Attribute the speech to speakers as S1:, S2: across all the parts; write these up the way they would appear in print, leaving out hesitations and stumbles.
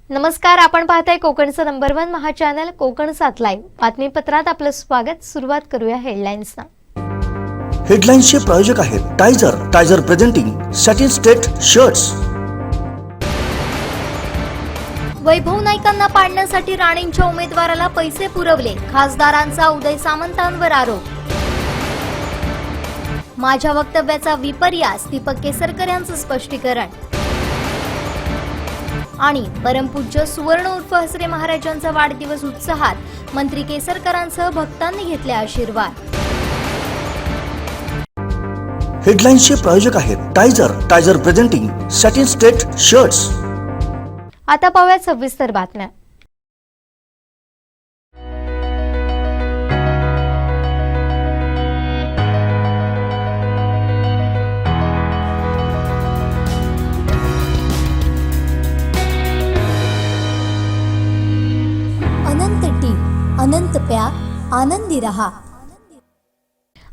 S1: नमस्कार, आपण पाहताय कोकणचं नंबर 1 महा चॅनल कोकण 7 लाईव्ह बातमीपत्रात आपलं स्वागत। सुरुवात करूया हेडलाईन्सना।
S2: हेडलाईन्सचे प्रायोजक आहेत टायझर प्रेझेंटिंग सॅटिन स्टेट शर्ट्स।
S1: वैभव नाईकांना पाडण्यासाठी राणेंच्या उमेदवाराला पैसे पुरवले, खासदारांचा उदय सामंतांवर आरोप। माझ्या वक्तव्याचा विपर्यास, दीपक केसरकर यांचं स्पष्टीकरण। आणि परमपूज्य सुवर्ण उर्फ हसरे महाराजांचा वाढदिवस उत्साहात, मंत्री केसरकरांसह भक्तांनी घेतले आशीर्वाद।
S2: हेडलाईन्सचे प्रायोजक आहेत टायझर प्रेझेंटिंग सॅटिन स्टेट शर्ट्स।
S1: आता पाहूया सविस्तर बातम्या।
S3: अनंत टीम, अनंत प्यार, आनंदी रहा।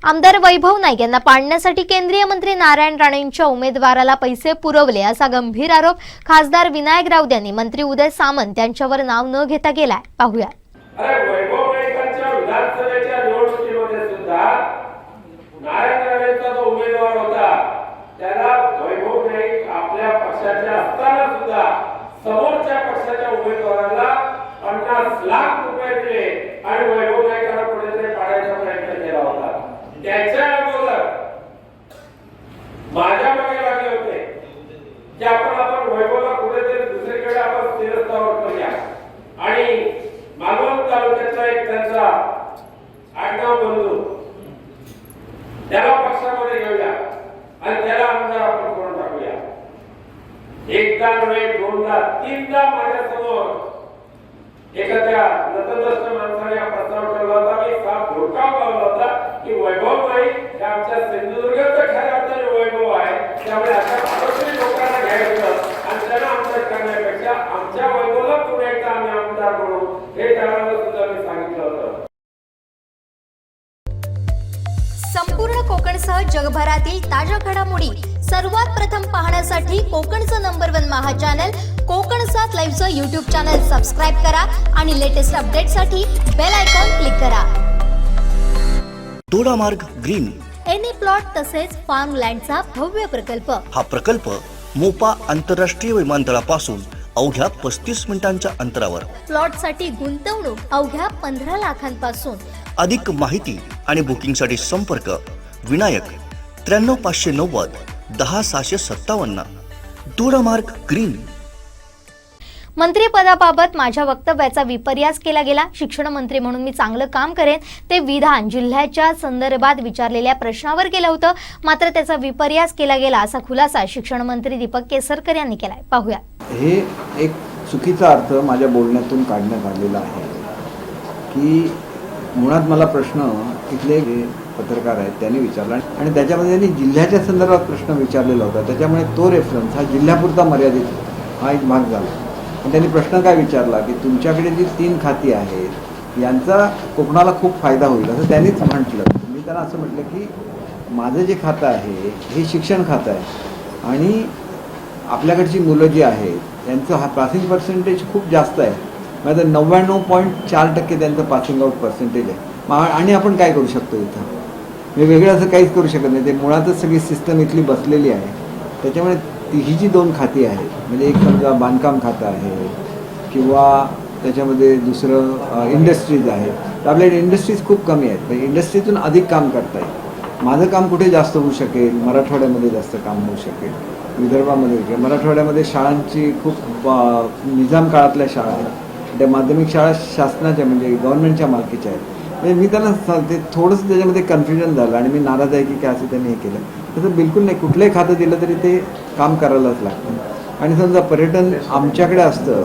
S1: आमदार वैभव नाईक यांना पाडण्यासाठी केंद्रीय मंत्री नारायण राणेंच्या उमेदवाराला पैसे पुरवले असा गंभीर आरोप खासदार विनायक राऊत यांनी मंत्री उदय सामंत यांच्यावर नाव न घेता केलाय। पाहूया।
S4: वैभव नाईकांच्या विधानसभेच्या निवडणुकीमध्ये सुद्धा नारायण राणेंचा जो उमेदवार होता त्याला वैभव नाईक आपल्या पक्षाचे असताना सुद्धा समोरच्या पक्षाच्या उमेदवाराला 50 लाख रुपये दिले आणि वैभव नाईकांना कुठेतरी पाडायचा प्रयत्न केला होता। त्याच्या अगोदर माझ्या मागे लागले होते की आपण वैभवला कुठेतरी दुसरीकडे आपण स्थिरस्थावर करूया आणि मालवण तालुक्यातला एक त्यांचा आडनाव बंधू त्याला पक्षामध्ये घेऊया आणि त्याला आमदार आपण करून टाकूया। एकदा नव्हे, दोनदा, तीनदा माझ्या समोर एखाद्या नतद्रष्ट माणसाने हा प्रस्ताव ठेवला होता। मी साफ धोका लावला होता की वैभव नाईक हे आमच्या सिंधुदुर्गाचा खऱ्या अर्थाने वैभव आहे, त्यामुळे अशा भारतीय लोकांना घ्यायचं आणि त्यांना आमदार करण्यापेक्षा आमच्या वैभवला पुन्हा एकदा आम्ही आमदार करू हे त्यावेळेला सुद्धा मी सांगितलं होतं।
S3: संपूर्ण कोकणसह जगभरातील ताज्या घडामोडी सर्वात प्रथम पाहण्यासाठी कोकणचं नंबर 1 महा चॅनल कोकण 7 लाईव्हचं YouTube चॅनल सबस्क्राइब करा आणि लेटेस्ट अपडेटसाठी बेल आयकॉन क्लिक करा।
S2: दोडामार्ग ग्रीन
S3: एनी प्लॉट तसेच फार्म लँडचा भव्य प्रकल्प।
S2: हा प्रकल्प मोपा आंतरराष्ट्रीय विमानतळापासून अवघ्या 35 मिनिटांच्या अंतरावर।
S3: प्लॉटसाठी गुंतवणूक अवघ्या 15 लाखांपासून।
S2: अधिक माहिती आणि बुकिंगसाठी संपर्क विनायक 93 590 10 657। दोडामार्ग ग्रीन।
S1: मंत्रिपदाबाबत माझ्या वक्तव्याचा विपर्यास केला गेला। शिक्षण मंत्री म्हणून मी चांगलं काम करेन ते विधान जिल्ह्याच्या संदर्भात विचारलेल्या प्रश्नावर केलं होतं, मात्र त्याचा विपर्यास केला गेला असा खुलासा शिक्षण मंत्री दीपक केसरकर यांनी केलाय। पाहूया।
S5: हे एक चुकीचा अर्थ माझ्या बोलण्यातून काढण्यात आलेला आहे की मुळात मला प्रश्न इथले पत्रकार आहेत त्यांनी विचारला आणि त्याच्यामध्ये त्यांनी जिल्ह्याच्या संदर्भात प्रश्न विचारलेला होता, त्याच्यामुळे तो रेफरन्स हा जिल्ह्यापुरता मर्यादित हा एक भाग झाला। पण त्यांनी प्रश्न काय विचारला की तुमच्याकडे जी 3 खाती आहेत यांचा कोकणाला खूप फायदा होईल असं त्यांनीच म्हटलं। मी त्यांना असं म्हटलं की माझं जे खातं आहे हे शिक्षण खातं आहे आणि आपल्याकडची मुलं जी आहेत त्यांचं हा पासिंग पर्सेंटेज खूप जास्त आहे, म्हणजे 99.4% त्यांचं पासिंग आउट पर्सेंटेज आहे। आणि आपण काय करू शकतो इथं, मी वेगळं असं काहीच करू शकत नाही, ते मुळातच सगळी सिस्टम इथली बसलेली आहे। त्याच्यामुळे ही जी 2 खाती आहेत, म्हणजे एक समजा बांधकाम खातं आहे किंवा त्याच्यामध्ये दुसरं इंडस्ट्रीज आहे, तर आपल्याकडे इंडस्ट्रीज खूप कमी आहेत, पण इंडस्ट्रीतून अधिक काम करता येईल। माझं काम कुठे जास्त होऊ शकेल, मराठवाड्यामध्ये जास्त काम होऊ शकेल, विदर्भामध्ये किंवा मराठवाड्यामध्ये शाळांची खूप निजाम काळातल्या शाळा आहेत, त्या माध्यमिक शाळा शासनाच्या म्हणजे गव्हर्नमेंटच्या मालकीच्या आहेत। म्हणजे मी त्यांना ते थोडंसं त्याच्यामध्ये कन्फ्युजन झालं आणि मी नाराज आहे की काय असं त्यांनी हे केलं। तसं बिलकुल नाही, कुठलंही खातं दिलं तरी ते काम करायलाच लागतं। आणि समजा पर्यटन आमच्याकडे असतं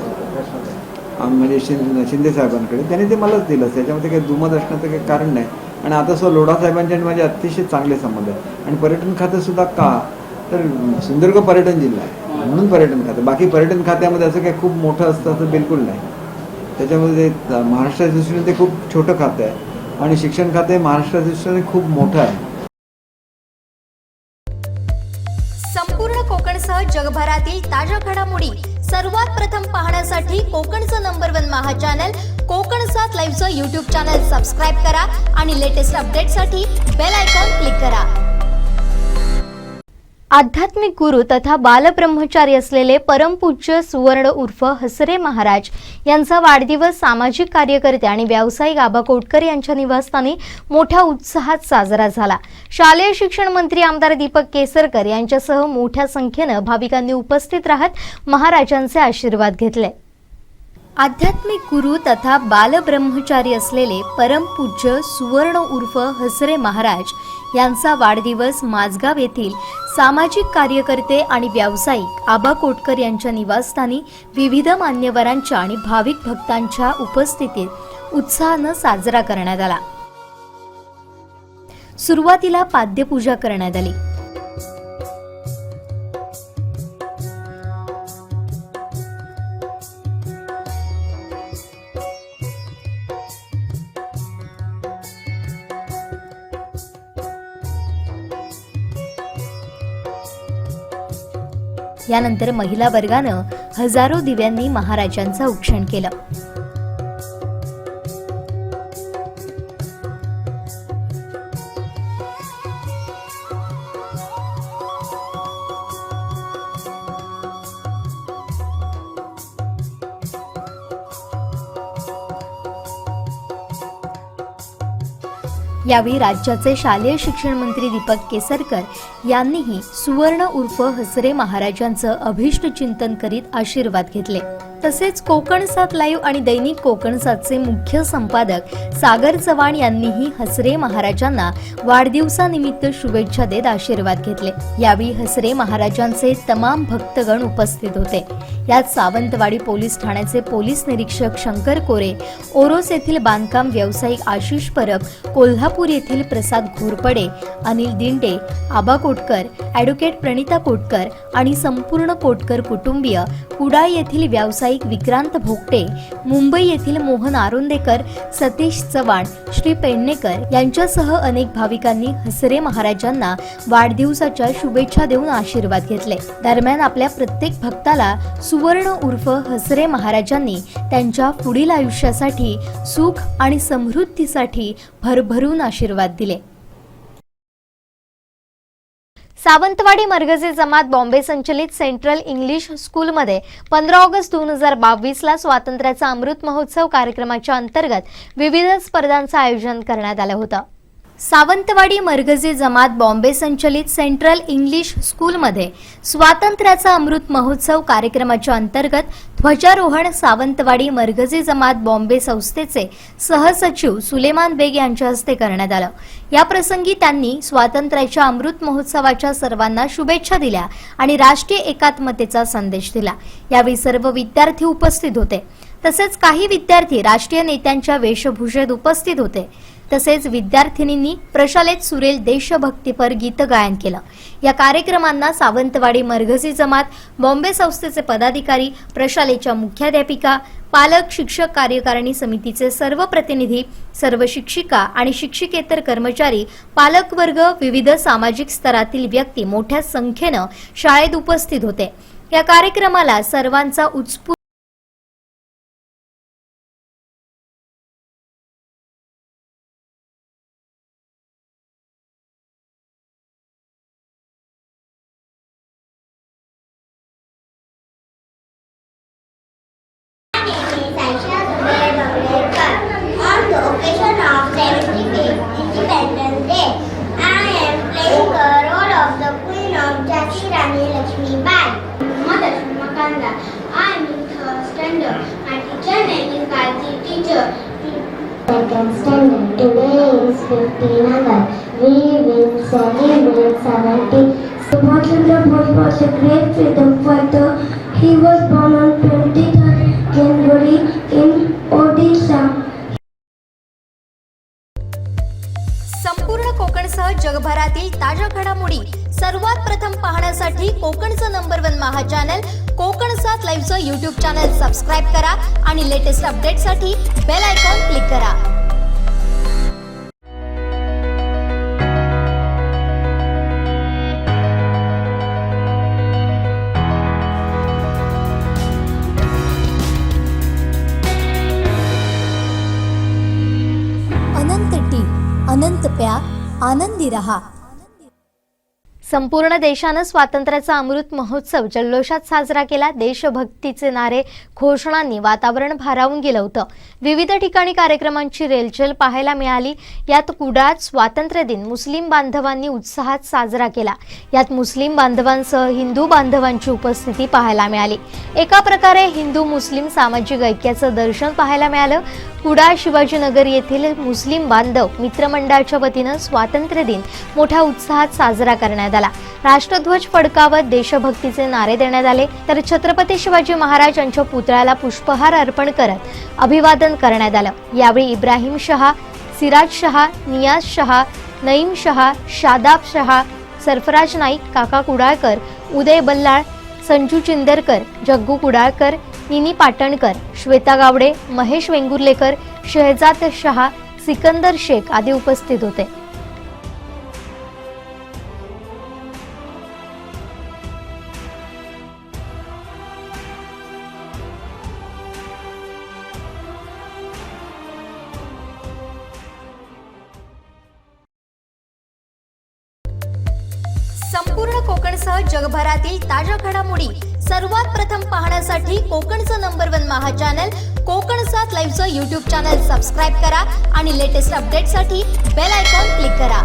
S5: म्हणजे शिंदे साहेबांकडे, त्यांनी ते मलाच दिलं, त्याच्यामध्ये काही दुमत असण्याचं काही कारण नाही। आणि आता लोढा साहेबांच्या आणि माझे अतिशय चांगले संबंध आहे आणि पर्यटन खातंसुद्धा का तर सिंधुदुर्ग पर्यटन जिल्हा आहे म्हणून पर्यटन खातं, बाकी पर्यटन खात्यामध्ये असं काही खूप मोठं असतं असं बिलकुल नाही। त्याच्यामध्ये महाराष्ट्राच्या दृष्टीने ते खूप छोटं खातं आहे आणि शिक्षण खाते महाराष्ट्राच्या दृष्टीने खूप मोठं आहे।
S3: संपूर्ण कोकणसह जगभरातील ताज्या घडामोडी सर्वात प्रथम पाहण्यासाठी कोकणचं नंबर 1 महा चॅनल कोकण 7 लाईव्हचं यूट्यूब चॅनल सबस्क्राईब करा आणि लेटेस्ट अपडेटसाठी बेल आयकॉन क्लिक करा.
S1: आध्यात्मिक गुरु तथा बालब्रह्मचारी असलेले परमपूज्य सुवर्ण उर्फ हसरे महाराज यांचा वाढदिवस सामाजिक कार्यकर्ते आणि व्यावसायिक आबा कोटकर यांच्या निवासस्थानी मोठ्या उत्साहात साजरा झाला. शालेय शिक्षण मंत्री आमदार दीपक केसरकर यांच्यासह मोठ्या संख्येने भाविकांनी उपस्थित राहत महाराजांचे आशीर्वाद घेतले. आध्यात्मिक गुरु तथा बालब्रह्मचारी असलेले परमपूज्य सुवर्ण उर्फ हसरे महाराज यांचा वाढदिवस माझगाव येथील सामाजिक कार्यकर्ते आणि व्यावसायिक आबा कोटकर यांच्या निवासस्थानी विविध मान्यवरांच्या आणि भाविक भक्तांच्या उपस्थितीत उत्साहानं साजरा करण्यात आला. सुरुवातीला पाद्यपूजा करण्यात आली. यानंतर महिला वर्गानं हजारो दिव्यांनी महाराजांचं औक्षण केलं. यावेळी राज्याचे शालेय शिक्षण मंत्री दीपक केसरकर यांनीही सुवर्ण उर्फ हसरे महाराजांचं अभिष्ट चिंतन करीत आशीर्वाद घेतले. तसेच कोकण 7 लाईव्ह आणि दैनिक कोकण 7चे मुख्य संपादक सागर चव्हाण यांनीही हसरे महाराजांना वाढदिवसानिमित्त शुभेच्छा देत आशीर्वाद घेतले. यावेळी हसरे महाराजांचे तमाम भक्तगण उपस्थित होते. यात सावंतवाडी पोलीस ठाण्याचे पोलीस निरीक्षक शंकर कोरे, ओरोस येथील बांधकाम व्यावसायिक आशिष परब, कोल्हापूर येथील प्रसाद घोरपडे, अनिल दिंडे, आबा कोटकर, ॲडव्होकेट प्रणिता कोटकर आणि संपूर्ण कोटकर कुटुंबीय, कुडाळ येथील व्यावसायिक विक्रांत भोगटे, मुंबई येथील मोहन आरोंदेकर, सतीश चव्हाण, श्री पेडणेकर यांच्यासह अनेक भाविकांनी हसरे महाराजांना वाढदिवसाच्या शुभेच्छा देऊन आशीर्वाद घेतले. दरम्यान आपल्या प्रत्येक भक्ताला सुवर्ण उर्फ हसरे महाराजांनी त्यांच्या पुढील आयुष्यासाठी सुख आणि समृद्धीसाठी भरभरून आशीर्वाद दिले. सावंतवाडी मरगजे जमात बॉम्बे संचलित सेंट्रल इंग्लिश स्कूलमध्ये 15 ऑगस्ट 2022ला स्वातंत्र्याचा अमृत महोत्सव कार्यक्रमाच्या अंतर्गत विविध स्पर्धांचं आयोजन करण्यात आलं होतं. सावंतवाडी मरगजे जमात बॉम्बे संचलित सेंट्रल इंग्लिश स्कूलमध्ये स्वातंत्र्याचा अमृत महोत्सव कार्यक्रमाच्या अंतर्गत ध्वजारोहण सावंतवाडी मरगजे जमात बॉम्बे संस्थेचे सहसचिव सुलेमान बेग यांच्या हस्ते करण्यात आलं. या प्रसंगी त्यांनी स्वातंत्र्याच्या अमृत महोत्सवाच्या सर्वांना शुभेच्छा दिल्या आणि राष्ट्रीय एकात्मतेचा संदेश दिला. यावेळी सर्व विद्यार्थी उपस्थित होते. तसेच काही विद्यार्थी राष्ट्रीय नेत्यांच्या वेशभूषेत उपस्थित होते. तसेच विद्यार्थिनींनी प्रशालेत सुरेल देशभक्तीपर गीत गायन केलं. या कार्यक्रमांना सावंतवाडी मरगजी जमात बॉम्बे संस्थेचे पदाधिकारी, प्रशालेच्या मुख्याध्यापिका, पालक, शिक्षक कार्यकारिणी समितीचे सर्व प्रतिनिधी, सर्व शिक्षिका आणि शिक्षकेतर कर्मचारी, पालक वर्ग, विविध सामाजिक स्तरातील व्यक्ती मोठ्या संख्येनं शाळेत उपस्थित होते. या कार्यक्रमाला सर्वांचा उत्स्फूर्त
S6: On the occasion of 75th Independence Day, I am playing the role of the Queen of Jhansi Rani Lakshmibai. Mother Makanda. I am in 3rd standard. My teacher name is Gayatri teacher. 2nd standard. Today is 15 August. We will celebrate 70. Subhash Chandra Bose was a great freedom fighter. He was born on 23rd January in Odisha.
S3: संपूर्ण कोकणसह जगभरातील ताज्या घडामोडी सर्वात प्रथम पाहण्यासाठी कोकणचं number 1 महा channel Konkan 7 लाईव्हचं यूट्यूब चॅनल सबस्क्राईब करा आणि लेटेस्ट अपडेटसाठी बेल आयकॉन क्लिक करा. आनंदी रहा.
S1: संपूर्ण देशानं स्वातंत्र्याचा अमृत महोत्सव जल्लोषात साजरा केला. देशभक्तीचे नारे, घोषणांनी वातावरण भारावून गेलं होतं. विविध ठिकाणी कार्यक्रमांची रेलचेल पाहायला मिळाली. यात कुडाळात स्वातंत्र्य दिन मुस्लिम बांधवांनी उत्साहात साजरा केला. यात मुस्लिम बांधवांसह हिंदू बांधवांची उपस्थिती पाहायला मिळाली. एका प्रकारे हिंदू मुस्लिम सामाजिक ऐक्याचं दर्शन पाहायला मिळालं. कुडाळ शिवाजीनगर येथील मुस्लिम बांधव मित्रमंडळाच्या वतीनं स्वातंत्र्य दिन मोठ्या उत्साहात साजरा करण्यात आला. राष्ट्रध्वज फडकावत देशभक्तीचे नारे देण्यात आले. तर छत्रपती शिवाजी महाराज यांच्या पुतळ्याला पुष्पहार अर्पण करत अभिवादन करण्यात आलं. यावेळी इब्राहिम शहा, सिराज शहा, नियाज शहा, नईम शहा, शादाब शहा, सरफराज नाईक, काका कुडाळकर, उदय बल्लाळ, संजू चिंदरकर, जग्गू कुडाळकर, निनी पाटणकर, श्वेता गावडे, महेश वेंगुर्लेकर, शहजाद शहा, सिकंदर शेख आदी उपस्थित होते.
S3: संपूर्ण कोकणसह जगभरातील ताज्या घडामोडी सर्वात प्रथम पाहण्यासाठी कोकणचं नंबर 1 महा चॅनल कोकण 7 लाईव्हचं यूट्यूब चॅनल सबस्क्राईब करा आणि लेटेस्ट अपडेटसाठी बेल आयकॉन क्लिक करा.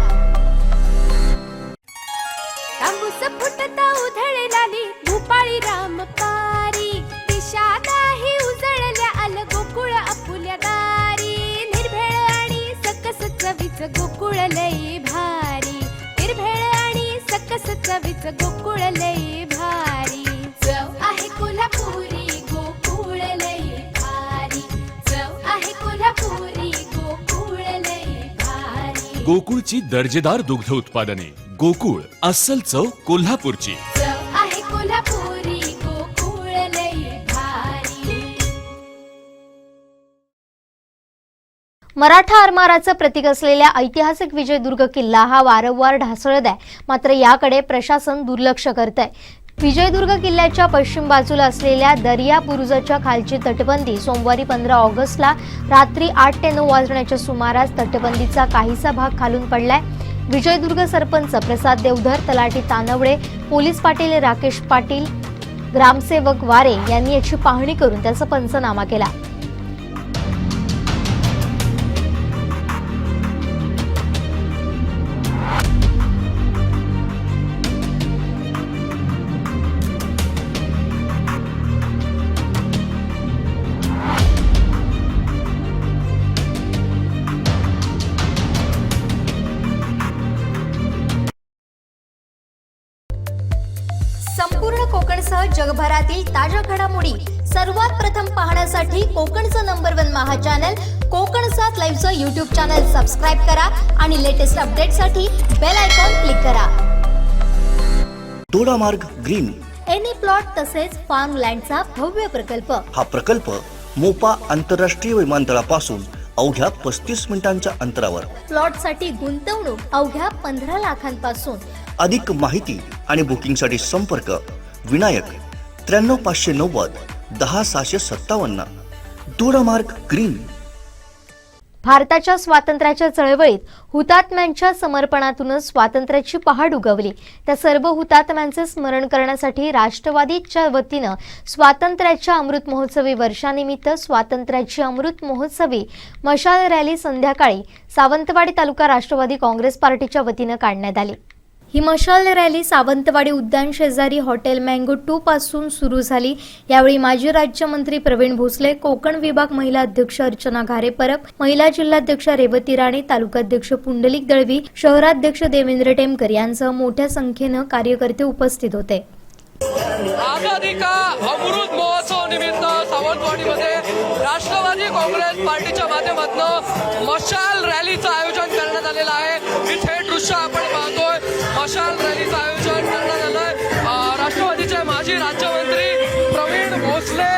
S7: तांबूस फुटता उधळलाली भूपाळी रामपारी दिशा नाही उजळल्या आल गोकुळ आपुल्या दारी निर्भेळ आणि सकस चवीच गोकुळ लई भारी निर्भेळ आणि सकस चवीच गोकुळ लई भारी चव आहे कोल्हापुरी गोकुळ लई भारी चव आहे कोल्हापुरी गोकुळ लई भारी
S8: गोकुळची दर्जेदार दुग्ध उत्पादने गोकुळ अस्सल चव कोल्हापूरची
S7: चव आहे कोल्हापुरी गोकुळ लई भारी.
S1: मराठा आरमाराचं प्रतीक असलेल्या ऐतिहासिक विजयदुर्ग किल्ला हा वारंवार ढासळत आहे. मात्र याकडे प्रशासन दुर्लक्ष करतंय. विजयदुर्ग किल्ल्याच्या पश्चिम बाजूला असलेल्या दर्या बुरुजाच्या खालची तटबंदी सोमवारी 15 ऑगस्टला रात्री 8 ते 9 वाजण्याच्या सुमारास तटबंदीचा काहीसा भाग खालून पडलाय. विजयदुर्ग सरपंच प्रसाद देवधर, तलाठी तानवडे, पोलीस पाटील राकेश पाटील, ग्रामसेवक वारे यांनी याची पाहणी करून त्याचा पंचनामा केला.
S3: संपूर्ण कोकणसह जगभरातील ताज्या घडामोडी सर्वात प्रथम पाहण्यासाठी कोकणचं नंबर 1 महा चॅनल कोकण 7 लाईव्हचं यूट्यूब चॅनल सबस्क्राईब करा आणि लेटेस्ट अपडेटसाठी बेल आयकॉन क्लिक करा.
S2: दोडामार्ग ग्रीन
S3: एनी प्लॉट तसेच फार्म लँडचा भव्य प्रकल्प.
S2: हा प्रकल्प मोपा आंतरराष्ट्रीय विमानतळापासून अवघ्या 35 मिनिटांच्या अंतरावर.
S3: प्लॉटसाठी गुंतवणूक अवघ्या 15 लाखांपासून.
S2: अधिक माहिती आणि बुकिंगसाठी संपर्क विनायक 93 590 10 657. दोडामार्ग ग्रीन.
S1: भारताच्या स्वातंत्र्याच्या चळवळीत हुतात्म्यांच्या समर्पणातूनच स्वातंत्र्याची पहाड उगवली. त्या सर्व हुतात्म्यांचे स्मरण करण्यासाठी राष्ट्रवादीच्या वतीनं स्वातंत्र्याच्या अमृत महोत्सवी वर्षानिमित्त स्वातंत्र्याची अमृत महोत्सवी मशाल रॅली संध्याकाळी सावंतवाडी तालुका राष्ट्रवादी काँग्रेस पार्टीच्या वतीनं काढण्यात आली. ही मशाल रॅली सावंतवाडी उद्यान शेजारी हॉटेल मँगो 2 पासून सुरू झाली. यावेळी माजी राज्यमंत्री प्रवीण भोसले, कोकण विभाग महिला अध्यक्ष अर्चना घारे परब, महिला जिल्हाध्यक्ष रेवती राणे, तालुकाध्यक्ष पुंडलिक दळवी, शहराध्यक्ष देवेंद्र टेमकर यांसह मोठ्या संख्येनं कार्यकर्ते उपस्थित होते.
S9: आझादी का अमृत महोत्सव निमित्त सावंतवाडीमध्ये राष्ट्रवादी काँग्रेस पार्टीच्या माध्यमातून मशाल रॅलीचं आयोजन करण्यात आलेलं आहे. इथे दृश्य आपण पाहतोय, मशाल रॅलीचं आयोजन करण्यात आलंय. राष्ट्रवादीचे माजी राज्यमंत्री प्रवीण भोसले,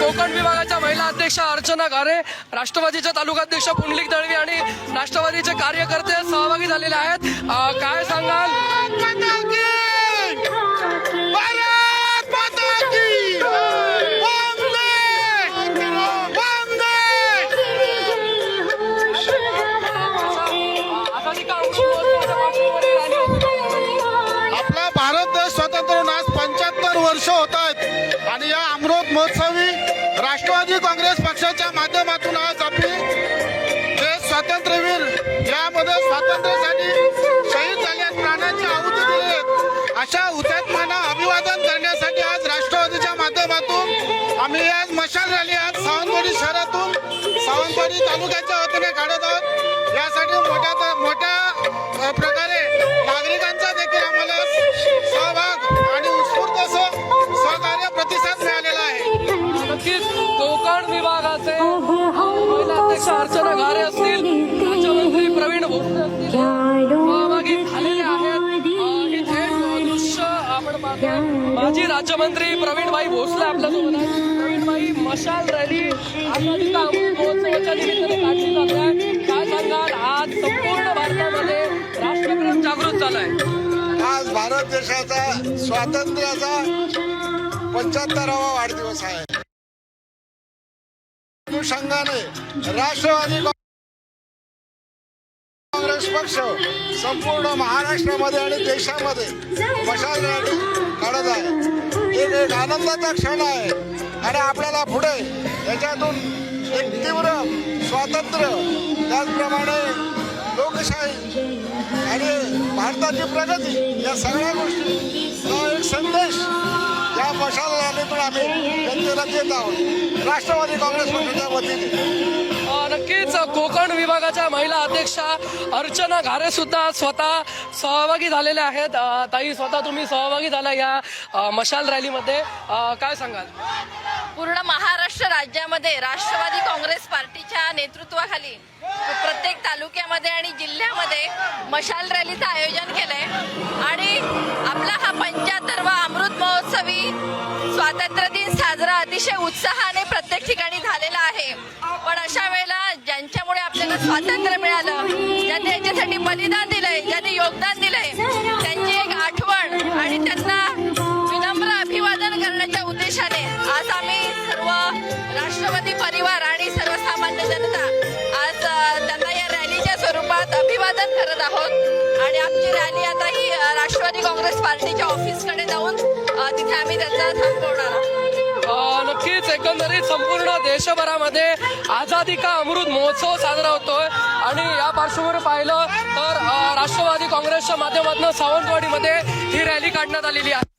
S9: कोकण विभागाच्या महिला अध्यक्ष अर्चना घारे, राष्ट्रवादीचे तालुकाध्यक्ष पुंडलिक दळवी आणि राष्ट्रवादीचे कार्यकर्ते सहभागी झालेले आहेत. काय सांगाल? आझादी का अमृत
S10: राष्ट्रवादी काँग्रेस पक्षाच्या माध्यमातून आज आपली जे स्वातंत्र्यवीर यामध्ये स्वातंत्र्यासाठी शहीद झाले, प्राणाची आहुती दिली, अशा हुतात्म्यांना अभिवादन करण्यासाठी आज राष्ट्रवादीच्या माध्यमातून आम्ही आज मशाल रॅली आज सावंतवाडी शहरातून सावंतवाडी तालुक्याच्या वतीने काढत आहोत. यासाठी मोठ्या प्रकारे नागरिकांचा देखील आम्हाला सहभाग आणि उत्स्फूर्त असं सहकार्य प्रतिसाद मिळालेला आहे.
S9: नक्कीच कोकण विभागाचे महिला अध्यक्ष अर्चना घारे असतील, राज्यमंत्री प्रवीण भोसले असतील, सहभागी झालेले आहेत. ही थेट दृश्य आपण पाहतोय. माजी राज्यमंत्री प्रवीणभाई भोसले आपल्यासोबत आहेत. प्रवीणभाई, मशाल रॅली आझादी का अमृत महोत्सवाच्या निमित्ताने काढली जाते आहे. काय सांगाल, आज संपूर्ण भारतामध्ये राष्ट्रप्रेम जागृत झालाय.
S10: आज भारत देशाचा स्वातंत्र्याचा 75वा वाढदिवस आहे. अनुषंगाने राष्ट्रवादी काँग्रेस पक्ष संपूर्ण महाराष्ट्रामध्ये आणि देशामध्ये मशाल रॅली काढत आहे. एक आनंदाचा क्षण आहे आणि आपल्याला पुढे याच्यातून एक तीव्र स्वातंत्र्य, त्याचप्रमाणे लोकशाही आणि भारताची प्रगती या सगळ्या गोष्टीचा एक संदेश या मशाल रॅलीतून आम्ही जनतेला देत आहोत राष्ट्रवादी काँग्रेस पक्षाच्या वतीने.
S9: नक्कीच कोकण विभागाच्या महिला अध्यक्षा अर्चना घारे सुद्धा स्वतः सहभागी झालेल्या आहेत. ताई, स्वतः तुम्ही सहभागी झाला या मशाल रॅलीमध्ये, काय सांगाल?
S11: पूर्ण महाराष्ट्र राज्यामध्ये राष्ट्रवादी काँग्रेस पार्टीच्या नेतृत्वाखाली प्रत्येक तालुक्यामध्ये आणि जिल्ह्यामध्ये मशाल रॅलीचं आयोजन केलंय आणि आपला हा 75वा अमृत महोत्सवी स्वातंत्र्य दिन साजरा अतिशय उत्साहाने प्रत्येक ठिकाणी झालेला आहे. पण अशा वेळेला ज्यांच्यामुळे आपल्याला स्वातंत्र्य मिळालं, ज्यांनी याच्यासाठी बलिदान दिलंय, ज्यांनी योगदान दिलंय, त्यांची एक आठवण आणि त्यांना विनम्र अभिवादन करण्याच्या उद्देशाने आज आम्ही सर्व राष्ट्रवादी परिवार आणि सर्वसामान्य जनता आज त्यांना या रॅलीच्या स्वरूपात अभिवादन करत आहोत. आणि आमची रॅली आता ही राष्ट्रवादी काँग्रेस पार्टीच्या ऑफिसकडे जाऊन तिथे आम्ही त्यांचा थांबवणार आहोत.
S9: नक्कीच एकंदरीत संपूर्ण देशभरामध्ये आझादी का अमृत महोत्सव साजरा होतोय आणि या पार्श्वभूमीवर पाहिलं तर राष्ट्रवादी काँग्रेसच्या माध्यमातून सावंतवाडीमध्ये ही रॅली काढण्यात आलेली आहे.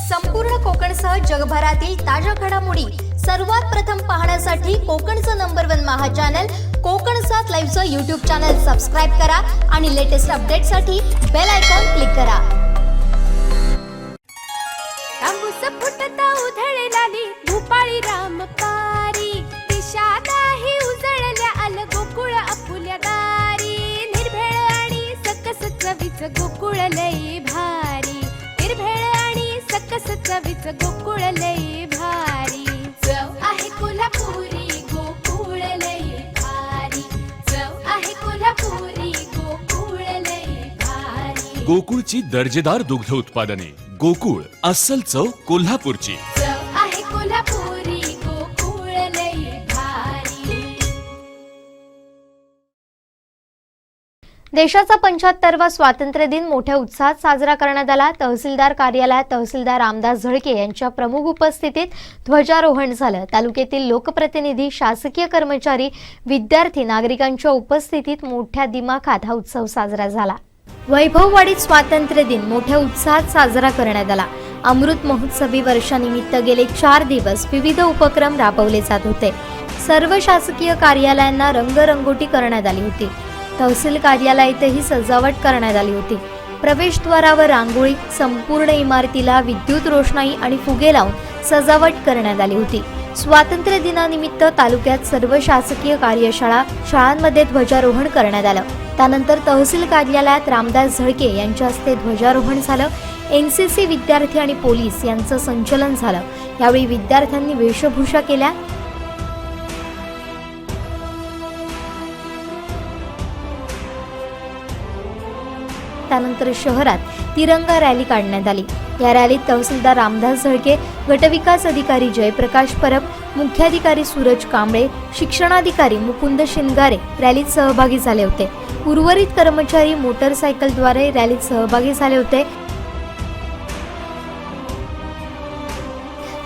S3: संपूर्ण कोकणसह जगभरातील ताज्या घडामोडी सर्वात प्रथम पाहण्यासाठी कोकणचं #1 महा चॅनल कोकणसात लाईव्हचं यूट्यूब चॅनल सबस्क्राईब करा आणि लेटेस्ट अपडेटसाठी बेल आयकॉन क्लिक करा.
S7: तांबूस फुटता उधळलाली भूपाळी रामपारी, दिशा नाही उजळल्या आल गोकुळ आपुल्या दारी. निर्भेळ आणि सकस चवीच गोकुळ लई भारी, निर्भेळ आणि सकस चवीच गोकुळ लई भारी. चव आहे कोल्हापुरी गोकुळ लई भारी, चव आहे कोल्हापुरी गोकुळ लई भारी.
S8: गोकुळची दर्जेदार दुग्ध उत्पादने. गोकुळ, अस्सल चव कोल्हापूरची.
S7: चव आहे कोल्हापुरी गोकुळ लई भारी.
S1: देशाचा 75वा स्वातंत्र्य दिन मोठ्या उत्साहात साजरा करण्यात आला. तहसीलदार कार्यालयात तहसीलदार रामदास झळके यांच्या प्रमुख उपस्थितीत ध्वजारोहण झालं. तालुक्यातील लोकप्रतिनिधी, शासकीय कर्मचारी, विद्यार्थी, नागरिकांच्या उपस्थितीत मोठ्या दिमाखात हा उत्सव साजरा झाला. वैभववाडीत स्वातंत्र्य दिन मोठ्या उत्साहात साजरा करण्यात आला. अमृत महोत्सवी वर्षानिमित्त गेले 4 दिवस विविध उपक्रम राबवले जात होते. सर्व शासकीय कार्यालयांना रंगरंगोटी करण्यात आली होती. तहसील कार्यालयातही सजावट करण्यात आली होती. प्रवेशद्वारावर रांगोळी, संपूर्ण इमारतीला विद्युत रोषणाई आणि फुगे लावून सजावट करण्यात आली होती. स्वातंत्र्य दिनानिमित्त तालुक्यात सर्व शासकीय कार्यशाळा, शाळांमध्ये ध्वजारोहण करण्यात आलं. त्यानंतर तहसील कार्यालयात रामदास झळके यांच्या हस्ते ध्वजारोहण झालं. NCC विद्यार्थी आणि पोलीस यांचं संचलन झालं. यावेळी विद्यार्थ्यांनी वेशभूषा केल्या. त्यानंतर शहरात तिरंगा रॅली काढण्यात आली. या रॅलीत तहसीलदार रामदास झळके, गटविकास अधिकारी जयप्रकाश परब, मुख्याधिकारी सूरज कांबळे, शिक्षणाधिकारी मुकुंद शिंगारे रॅलीत सहभागी झाले होते. उर्वरित कर्मचारी मोटरसायकलद्वारे रॅलीत सहभागी झाले होते.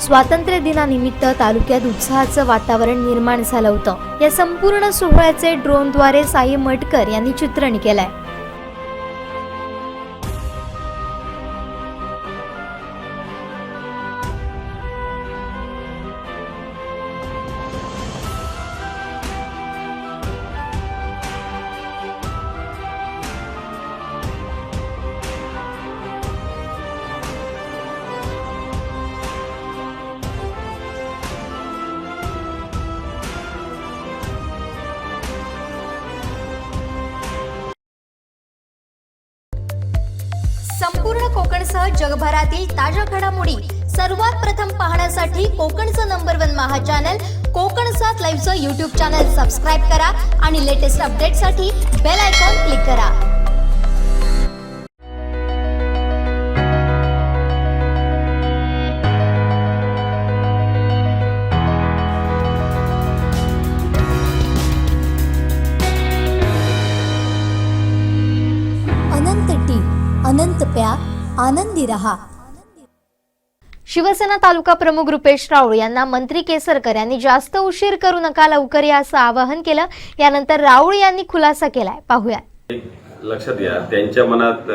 S1: स्वातंत्र्य दिनानिमित्त तालुक्यात उत्साहाचं वातावरण निर्माण झालं होतं. या संपूर्ण सोहळ्याचे ड्रोनद्वारे साई मटकर यांनी चित्रण केलंय.
S3: संपूर्ण कोकणसह जगभरातील ताज्या घडामोडी सर्वात प्रथम पाहण्यासाठी कोकणचं नंबर 1 महा चॅनल कोकण 7 लाईव्हचं यूट्यूब चॅनल सबस्क्राईब करा आणि लेटेस्ट अपडेटसाठी बेल आयकॉन क्लिक करा. अनंत टी अनंत प्या आनंदी रहा.
S1: शिवसेना तालुका प्रमुख रुपेश राऊळ यांना मंत्री केसरकर यांनी जास्त उशीर करू नका, लवकर या असं आवाहन केलं. यानंतर राऊळ यांनी खुलासा केलाय, पाहूया.
S12: लक्षात घ्या, त्यांच्या मनात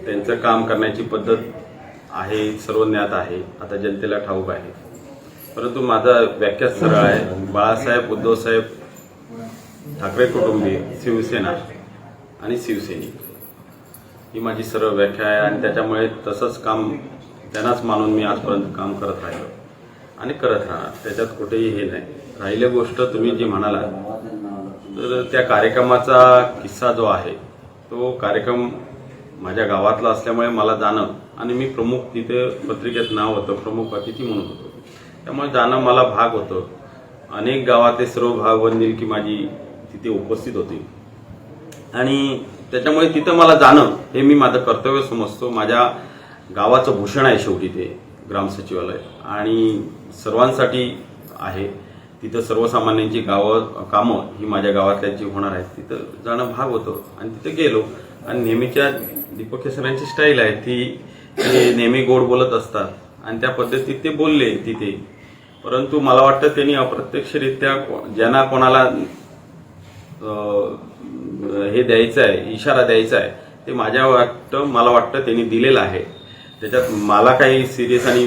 S12: त्यांचं काम करण्याची पद्धत आहे, सर्व ज्ञात आहे, आता जनतेला ठाऊक आहे. परंतु माझा व्याख्या सरळ आहे. बाळासाहेब उद्धवसाहेब ठाकरे कुटुंबीय, शिवसेना आणि शिवसैनिक ही माझी सरळ व्याख्या आहे. आणि त्याच्यामुळे तसंच काम त्यांनाच मानून मी आजपर्यंत काम करत राहिलो आणि करत राहणार. त्याच्यात कुठेही हे नाही. राहिली गोष्ट तुम्ही जी म्हणाला, तर त्या कार्यक्रमाचा किस्सा जो आहे तो कार्यक्रम माझ्या गावातला असल्यामुळे मला जाणं, आणि मी प्रमुख, तिथे पत्रिकेत नाव होतं, प्रमुख अतिथी म्हणून होतो, त्यामुळे जाणं मला भाग होतं. अनेक गावातले सर्व भावबंधील की माझी तिथे उपस्थित होती आणि त्याच्यामुळे तिथं मला जाणं हे मी माझं कर्तव्य समजतो. माझ्या गावाचं भूषण आहे शेवटी ते ग्रामसचिवालय, आणि सर्वांसाठी आहे. तिथं सर्वसामान्यांची कामं ही माझ्या गावातल्याची होणार आहेत. तिथं जाणं भाग होतं आणि तिथं गेलो. आणि नेहमीच्या दीपक केसरांची स्टाईल आहे ती, ते नेहमी गोड बोलत असतात आणि त्या पद्धतीत ते बोलले तिथे. परंतु मला वाटतं त्यांनी अप्रत्यक्षरित्या ज्यांना कोणाला हे द्यायचं आहे, इशारा द्यायचा आहे, ते मला वाटतं त्यांनी दिलेलं आहे. त्याच्यात मला काही सिरियस आणि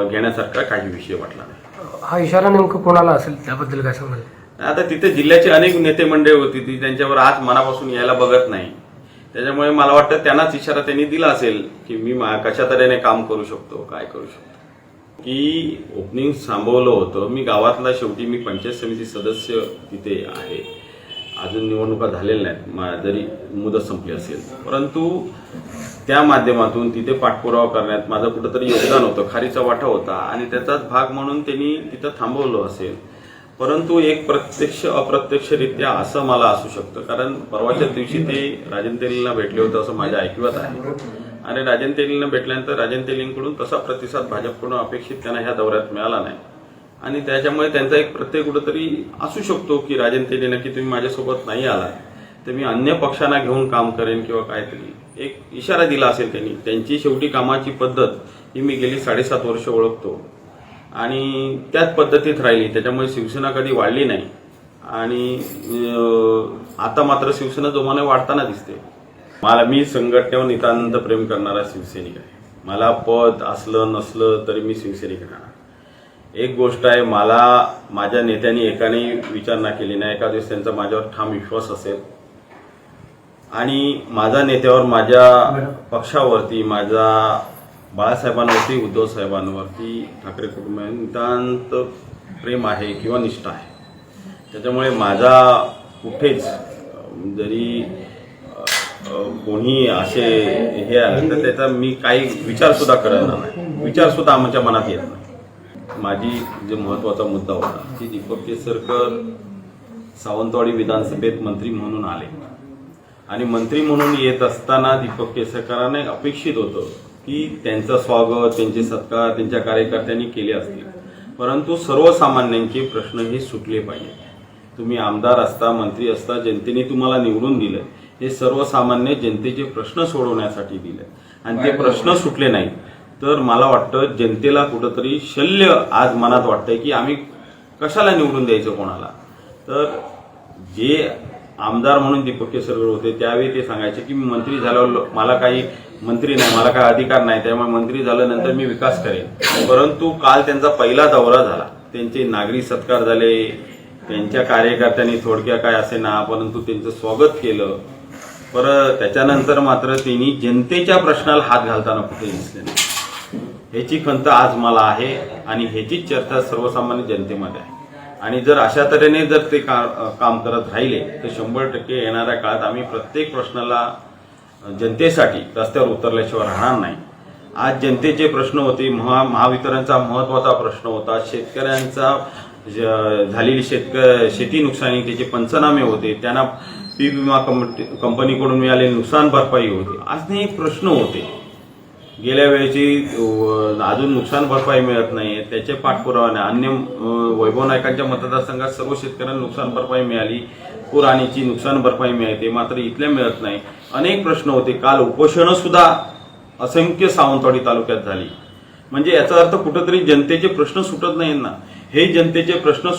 S12: घेण्यासारखा काही विषय वाटला नाही.
S13: हा इशारा नेमकं कोणाला असेल त्याबद्दल काय सांगाल?
S12: आता तिथे जिल्ह्याचे अनेक नेते मंडळी होती, ती त्यांच्यावर आज मनापासून यायला बघत नाही. त्याच्यामुळे मला वाटतं त्यांनाच इशारा त्यांनी दिला असेल की मी कशा तऱ्हेने काम करू शकतो, काय करू शकतो. की ओपनिंग थांबवलं होतं. मी गावातला, शेवटी मी पंचायत समिती सदस्य तिथे आहे. अजून निवडणुका झालेल्या नाहीत, जरी मुदत संपली असेल. परंतु त्या माध्यमातून तिथे पाठपुरावा करण्यात माझं कुठंतरी योगदान होतं, खारीचा वाटा होता आणि त्याचाच भाग म्हणून त्यांनी तिथं थांबवलं असेल. परंतु एक प्रत्यक्ष अप्रत्यक्षरित्या असं मला असू शकतं, कारण परवाच्या दिवशी ते राजन तेलींना भेटले होते असं माझ्या ऐकिवात आहे. आणि राजन तेलींना भेटल्यानंतर राजन तेलींकडून तसा प्रतिसाद भाजपकडून अपेक्षित त्यांना ह्या दौऱ्यात मिळाला नाही. आणि त्याच्यामुळे त्यांचा एक प्रत्येक कुठंतरी असू शकतो की राजन तेलींना की तुम्ही माझ्यासोबत नाही आला तर मी अन्य पक्षांना घेऊन काम करेन किंवा काहीतरी एक इशारा दिला असेल त्यांनी. त्यांची शेवटी कामाची पद्धत ही मी गेली 7.5 वर्ष ओळखतो आणि त्याच पद्धतीत राहिली. त्याच्यामुळे शिवसेना कधी वाढली नाही आणि आता मात्र शिवसेना जोमाने वाढताना दिसते. मी संघटनेवर नितांत प्रेम करणारा शिवसैनिक आहे. मला पद असलं नसलं तरी मी शिवसैनिक राहणार. एक गोष्ट आहे, मला माझ्या नेत्यांनी एकाने विचारणा केली नाही. एका दिवस त्यांचा माझ्यावर ठाम विश्वास असेल आणि माझा नेत्यावर, माझ्या पक्षावरती, माझा बाळासाहेबांवरती, उद्धव साहेबांवरती, ठाकरे कुटुंबाने नितांत प्रेम आहे किंवा निष्ठा आहे. त्याच्यामुळे माझा कुठेच जरी कोणी असे हे आले तर त्याचा मी काही विचार सुद्धा करणार नाही, विचार सुद्धा आमच्या मनात येत नाही. माझी जे महत्वाचा मुद्दा होता की दीपक केसरकर सावंतवाडी विधानसभेत मंत्री म्हणून आले आणि मंत्री म्हणून येत असताना दीपक केसरकरांना अपेक्षित होतं की त्यांचं स्वागत, त्यांचे सत्कार त्यांच्या कार्यकर्त्यांनी केले असतील. परंतु सर्वसामान्यांचे प्रश्न हे सुटले पाहिजे. तुम्ही आमदार असता, मंत्री असता, जनतेने तुम्हाला निवडून दिलं. हे सर्वसामान्य जनतेचे प्रश्न सोडवण्यासाठी दिले आणि ते प्रश्न सुटले नाही तर मला वाटतं जनतेला कुठंतरी शल्य आज मनात वाटतंय की आम्ही कशाला निवडून द्यायचं कोणाला. तर जे आमदार म्हणून दीपक केसरकर होते त्यावेळी ते सांगायचे की मी मंत्री झाल्यावर मला काही मंत्री नाही, मला काही अधिकार नाही, त्यामुळे मंत्री झाल्यानंतर मी विकास करेन. परंतु काल त्यांचा पहिला दौरा झाला, त्यांचे नागरी सत्कार झाले, त्यांच्या कार्यकर्त्यांनी थोडक्या काय असे ना परंतु त्यांचं स्वागत केलं. परत त्याच्यानंतर मात्र त्यांनी जनतेच्या प्रश्नाला हात घालताना कुठे दिसले नाही. ह्याची खंत आज मला आहे आणि ह्याचीच चर्चा सर्वसामान्य जनतेमध्ये आहे. आणि जर अशा तऱ्हेने जर ते काम करत राहिले तर 100% येणाऱ्या काळात आम्ही प्रत्येक प्रश्नाला जनतेसाठी रस्त्यावर उतरल्याशिवाय राहणार नाही. आज जनतेचे प्रश्न होते, महावितरणचा महत्त्वाचा प्रश्न होता, शेतकऱ्यांचा झालेली शेती नुकसानी त्याचे पंचनामे होते, त्यांना पीक विमा कंपनीकडून मिळालेली नुकसान भरपाई होती. आज हे प्रश्न होते. गेल्या वेळेची अजून नुकसान भरपाई मिळत नाही, त्याचे पाठपुरावा नाही. अन्य वैभव नायकांच्या मतदारसंघात सर्व शेतकऱ्यांना नुकसान भरपाई मिळाली, पूर आणीची नुकसान भरपाई मिळते, मात्र इथल्या मिळत नाही. अनेक प्रश्न होते. काल उपोषणं सुद्धा असंख्य सावंतवाडी तालुक्यात झाली. म्हणजे याचा अर्थ कुठंतरी जनतेचे प्रश्न सुटत नाहीत ना. हे जनतेचे प्रश्न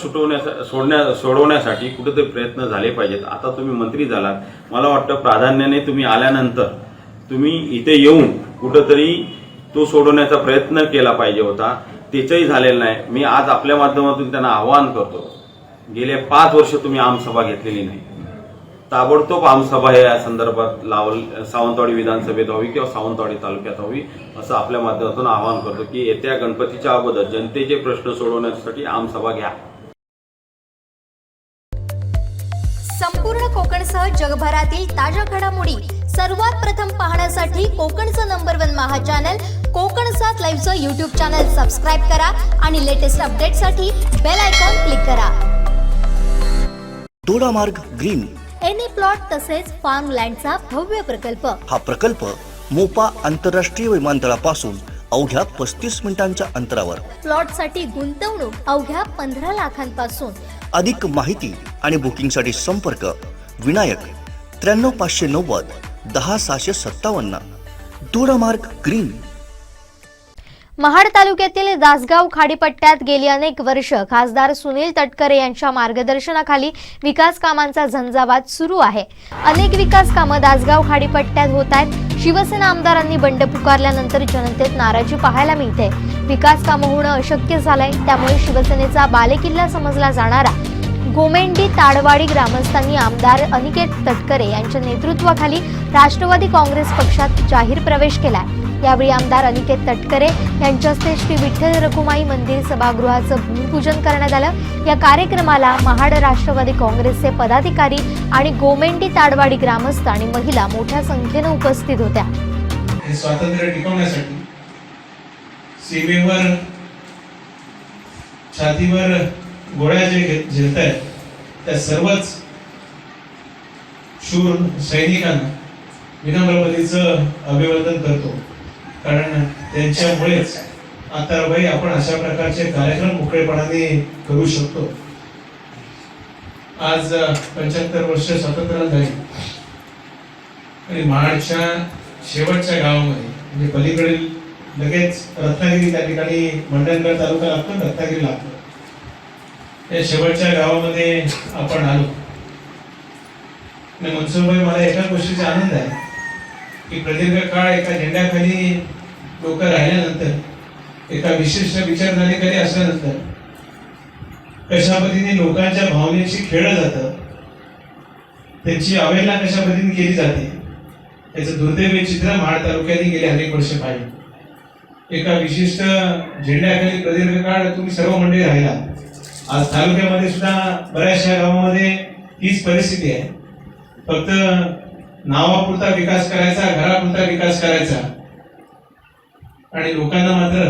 S12: सोडवण्यासाठी कुठेतरी प्रयत्न झाले पाहिजेत. आता तुम्ही मंत्री झालात, मला वाटतं प्राधान्याने तुम्ही आल्यानंतर तुम्ही इथे येऊन कुठंतरी तो सोडवण्याचा प्रयत्न केला पाहिजे होता. त्याचंही झालेलं नाही. मी आज आपल्या माध्यमातून त्यांना आवाहन करतो, गेले 5 वर्ष तुम्ही आमसभा घेतलेली नाही. ताबडतोब आमसभा या संदर्भात सावंतवाडी विधानसभेत हवी किंवा सावंतवाडी तालुक्यात हवी असं आपल्या माध्यमातून आवाहन करतो की येत्या गणपतीच्या अगोदर जनतेचे प्रश्न सोडवण्यासाठी आमसभा घ्या.
S3: संपूर्ण कोकणसह जगभरातील ताज्या घडामोडी सर्वात प्रथम पाहण्यासाठी कोकणचं नंबर 1 महा चॅनल कोकण 7 लाईव्हचं यूट्यूब चॅनल सबस्क्राईब करा आणि लेटेस्ट अपडेटसाठी बेल आयकॉन क्लिक करा.
S2: दोडामार्ग ग्रीन
S3: एनी प्लॉट तसेच फार्म लँडचा भव्य प्रकल्प.
S2: हा प्रकल्प मोपा आंतरराष्ट्रीय विमानतळापासून अवघ्या 35 मिनिटांच्या अंतरावर.
S3: प्लॉटसाठी गुंतवणूक अवघ्या 15 लाखांपासून.
S2: अधिक माहिती आणि बुकिंगसाठी संपर्क विनायक 93 590 10 657. दोडामार्ग ग्रीन.
S1: महाड तालुक्यातील दासगाव खाडीपट्ट्यात गेली अनेक वर्ष खासदार सुनील तटकरे यांच्या मार्गदर्शनाखाली विकास कामांचा झंझावात सुरू आहे. अनेक विकास कामं दासगाव खाडीपट्ट्यात होत आहेत. शिवसेना आमदारांनी बंड पुकारल्यानंतर जनतेत नाराजी पाहायला मिळते. विकास कामं होणं अशक्य झालंय. त्यामुळे शिवसेनेचा बालेकिल्ला समजला जाणारा गोमेंडी ताडवाडी ग्रामस्थांनी आमदार अनिकेत तटकरे यांच्या नेतृत्वाखाली राष्ट्रवादी काँग्रेस पक्षात जाहीर प्रवेश केलाय. यावेळी आमदार अनिकेत तटकरे यांच्या हस्ते श्री विठ्ठल रखुमाई मंदिर सभागृहाचं भूमिपूजन करण्यात आलं. या कार्यक्रमाला महाड राष्ट्रवादी काँग्रेसचे पदाधिकारी आणि गोमेंडी ताडवाडी ग्रामस्थ आणि महिला मोठ्या संख्येने उपस्थित होत्या.
S10: स्वातंत्र्य टिकवण्यासाठी सीमेवर छातीवर गोळ्या जे झेलतायत त्या सर्वच शूर सैनिकांना विनम्रपतीचं अभिवादन करतो. कारण त्यांच्यामुळेच आता भाई आपण अशा प्रकारचे कार्यक्रम मोकळेपणाने करू शकतो. आज 75 वर्ष स्वातंत्र्य झाली आणि महाडच्या शेवटच्या गावामध्ये म्हणजे पलीकडील लगेच रत्नागिरी त्या ठिकाणी मंडणगड तालुका लागतो, रत्नागिरी लागतो. त्या शेवटच्या गावामध्ये आपण आलो. मनसुखभाई, मला एका गोष्टीचा आनंद आहे की प्रदीर्घ काळ एका झेंड्याखाली लोक राहिल्यानंतर, एका विशिष्ट विचारधारेखाली असल्यानंतर कशा पद्धतीने लोकांच्या भावनेशी खेळलं जातं, त्यांची अवहेलना कशा पद्धतीने केली जाते, याचं दुर्दैवी चित्र महाड तालुक्याने गेले अनेक वर्ष पाहिलं. एका विशिष्ट झेंड्याखाली प्रदीर्घ काळ तुम्ही सर्व मंडळी राहिला. आज तालुक्यामध्ये सुद्धा बऱ्याचशा गावामध्ये हीच परिस्थिती आहे. फक्त नावापुरता विकास करायचा, घरापुरता विकास करायचा आणि लोकांना मात्र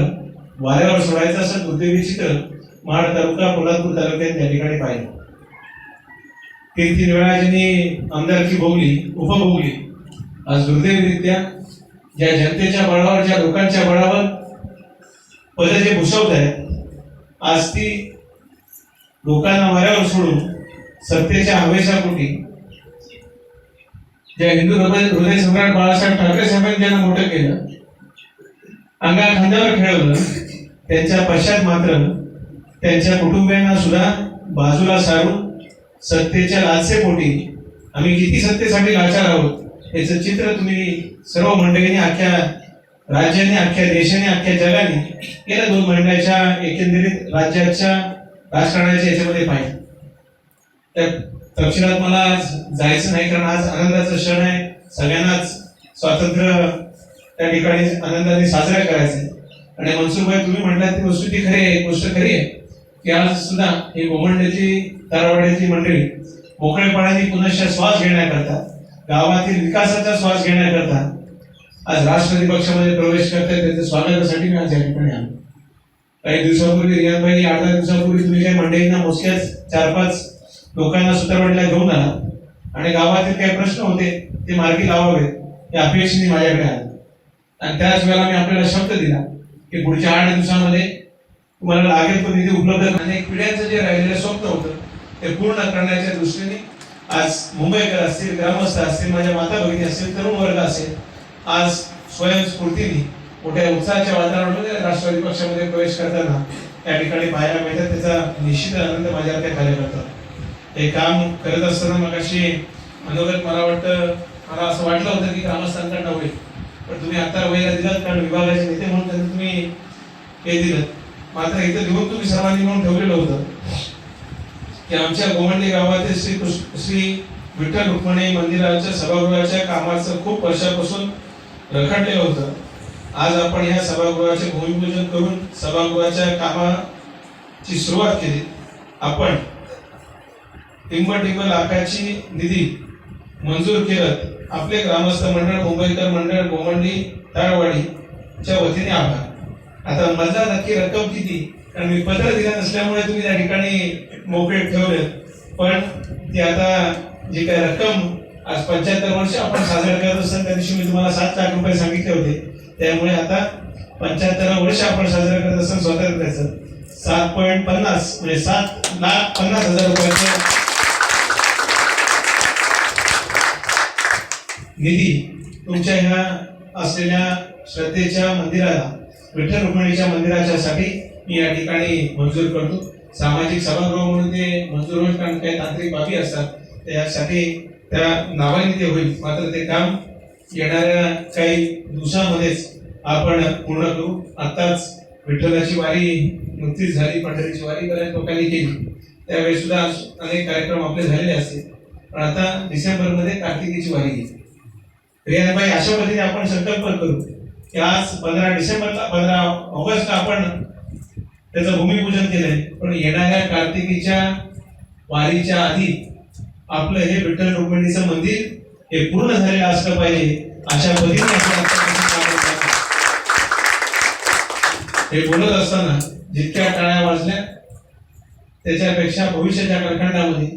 S10: वाऱ्यावर सोडायचं असं दुर्दैवी चित्र महाड तालुका, पोलादपूर तालुक्यात त्या ठिकाणी पाहिलं. 3-3 वेळा ज्यांनी आमदारकी भोगली, उपभोगली, आज दुर्दैवीरित्या ज्या जनतेच्या बळावर, ज्या लोकांच्या बळावर पद जे भूषवत आहेत, आज ती लोकांना वाऱ्यावर सोडून सत्तेच्या हवेच्या पोटी ज्या हिंदू हृदय सम्राट बाळासाहेब ठाकरे साहेबांनी ज्यांना मोठं केलं, अंगा खांद्यावर खेळवलं, त्यांच्या पश्चात मात्र त्यांच्या कुटुंबियांना सुद्धा बाजूला सारून सत्तेच्या लालसेपोटी आम्ही किती सत्तेसाठी लाचार आहोत याचं चित्र तुम्ही सर्व मंडळींनी, अख्ख्या राज्याने, अख्ख्या देशाने, अख्ख्या जगाने गेल्या 2 महिन्याच्या एकंदरीत राज्याच्या राजकारणाच्या याच्यामध्ये पाहिजे. त्या तपशिलात मला आज जायचं नाही, कारण आज आनंदाचा क्षण आहे. सगळ्यांनाच स्वातंत्र्य त्या ठिकाणी आनंदाने साजरा करायचं आहे. आणि मनसूरभाई, तुम्ही म्हटलात ती वस्तुस्थिती खरी आहे, गोष्ट खरी आहे की आज सुद्धा ही गोमंड्याची तारवाड्याची मंडळी मोकळेपणाने पुनश्च श्वास घेण्याकरता, गावातील विकासाचा श्वास घेण्याकरता आज राष्ट्रवादी पक्षामध्ये प्रवेश करतात. त्याच्या स्वागतासाठी मी आज या ठिकाणी आलो. काही दिवसापूर्वी रियानभाई, 8-10 दिवसापूर्वी तुम्ही काही मंडळींना मोजक्याच 4-5 लोकांना सुतारवाडीला घेऊन आला आणि गावातील काही प्रश्न होते ते मार्गी लावावेत या अपेक्षेने माझ्याकडे आले. आणि त्याच वेळेला मी आपल्याला शब्द दिला की पुढच्या 8 दिवसामध्ये तुम्हाला लागेल तो निधी उपलब्ध. अनेक पिढ्यांचं जे राहिलेलं स्वप्न होतं ते पूर्ण करण्याच्या दृष्टीने आज मुंबईकर असतील, ग्रामस्थ असतील, माझ्या माता भगिनी असतील, तरुण वर्ग असेल, आज स्वयंस्फूर्तीने मोठ्या उत्साहाच्या वातावरणामध्ये राष्ट्रवादी पक्षामध्ये प्रवेश करताना त्या ठिकाणी पाहायला मिळतात. त्याचा निश्चित आनंद माझ्या त्या कार्यकर्ता. हे काम करत असताना मगाशी मनोगत मला असं वाटलं होतं की ग्रामस्थांकडनं होईल, पण तुम्ही आता वहीला दिलात, कारण विभागाचे नेते म्हणून त्यांनी तुम्ही हे दिलं. मात्र इथं लिहून तुम्ही सर्वांनी म्हणून ठेवलेलं होतं की आमच्या गोमंडी गावातील श्री विठ्ठल रुक्मिणी मंदिराच्या सभागृहाच्या कामाचं खूप वर्षापासून रखडलेलं होतं. आज आपण या सभागृहाचे भूमिपूजन करून सभागृहाच्या कामाची सुरुवात केली. आपण टिंब लाखाची निधी मंजूर केलं. आपले ग्रामस्थ मंडळ, मुंबईकर मंडळ, गोमंडी ताळवाडीच्या वतीने आभार. आता मला नक्की रक्कम किती, कारण मी पत्र दिलं नसल्यामुळे तुम्ही त्या ठिकाणी मोकळे ठेवले, पण ती आता जी काही रक्कम आज 75 वर्ष आपण साजरा करत असताना त्या दिवशी मी तुम्हाला 7 लाख रुपये सांगितले होते, त्यामुळे आता 75 वर्ष आपण साजरा करत असताना स्वातंत्र्याचं 7.50 म्हणजे 7,50,000 रुपयाचं निधी तुमच्या ह्या असलेल्या श्रद्धेच्या मंदिराला, विठ्ठल रुक्मिणीच्या मंदिराच्या साठी मी या ठिकाणी मंजूर करतो. सामाजिक सभागृह म्हणून ते मंजूर होईल, कारण काही तांत्रिक बाबी असतात त्यासाठी त्या नावाने ते होईल. मात्र ते काम येणाऱ्या काही दिवसामध्येच आपण पूर्ण करू. आताच विठ्ठलाची वारी नुकतीच झाली, पंढरीची वारी बऱ्याच लोकांनी केली, त्यावेळी सुद्धा अनेक कार्यक्रम आपले झालेले असतील, पण आता डिसेंबरमध्ये कार्तिकीची वारी घेतली. रियानबाई, अशा पद्धतीने आपण संकल्प करू की आज 15 ऑगस्टला आपण त्याचं भूमिपूजन केलंय, पण येणाऱ्या कार्तिकीच्या वारीच्या आधी आपलं हे विठ्ठल रुक्मिणीचं मंदिर हे पूर्ण झालेलं असलं पाहिजे. अशा पद्धतीने हे बोलत असताना जितक्या टाळ्या वाजल्या त्याच्यापेक्षा भविष्याच्या कालखंडामध्ये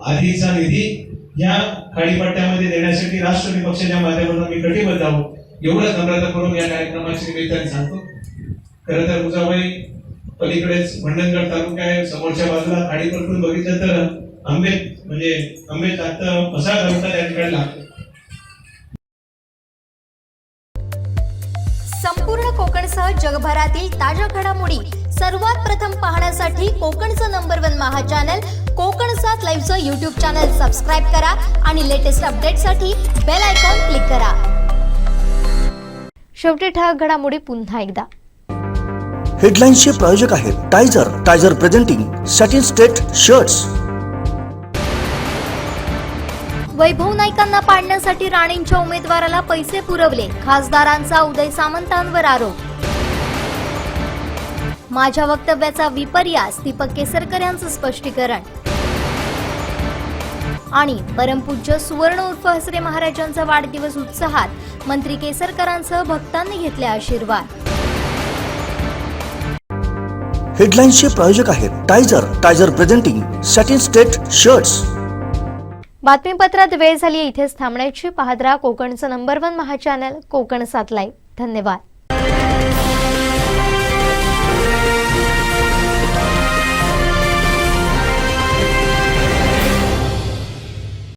S10: आधीचा निधी या खाडीपट्ट्यामध्ये देण्यासाठी राष्ट्रवादी पक्षाच्या माध्यमातून मी कटिबद्ध आहोत, एवढंच नम्रतापूर्वक या कार्यक्रमाच्या निमित्ताने सांगतो. खरं तर मुजाबाई पलीकडेच मंडणगड तालुका आहे, समोरच्या बाजूला खाडीपट्टून बघितलं तर आंबे असा तालुका त्या ठिकाणी लागतो.
S3: संपूर्ण कोकणसह जगभरातील ताज्या घडामोडी सर्वात प्रथम पाहण्यासाठी कोकणचं नंबर 1 महा चॅनल कोकणसात लाईव्हचं यूट्यूब चॅनल सबस्क्राईब करा आणि लेटेस्ट अपडेटसाठी बेल आयकॉन क्लिक करा.
S1: शेवटी ठळक घडामोडी पुन्हा एकदा.
S2: हेडलाईन्सचे प्रायोजक आहेत टायझर प्रेझेंटिंग सॅटिन स्ट्रेट शर्ट्स.
S1: वैभव नाईकांना पाडण्यासाठी राणेंच्या उमेदवाराला पैसे पुरवले, खासदारांचा उदय सामंतांवर आरोप. माझ्या वक्तव्याचा विपर्यास, दीपक केसरकर यांचं स्पष्टीकरण. आणि परमपूज्य सुवर्ण उर्फ हसरे महाराजांचा वाढदिवस उत्साहात, मंत्री केसरकरांसह भक्तांनी घेतले आशीर्वाद.
S2: हेडलाईन्सचे प्रायोजक आहेत टायझर प्रेझेंटिंग सॅटिन स्ट्रेट शर्ट्स.
S1: बातमीपत्रात वेळ झाली, इथेच थांबण्याची. पाहत राहा कोकणचं नंबर 1 महा चॅनल कोकण 7 लाईव्ह. धन्यवाद.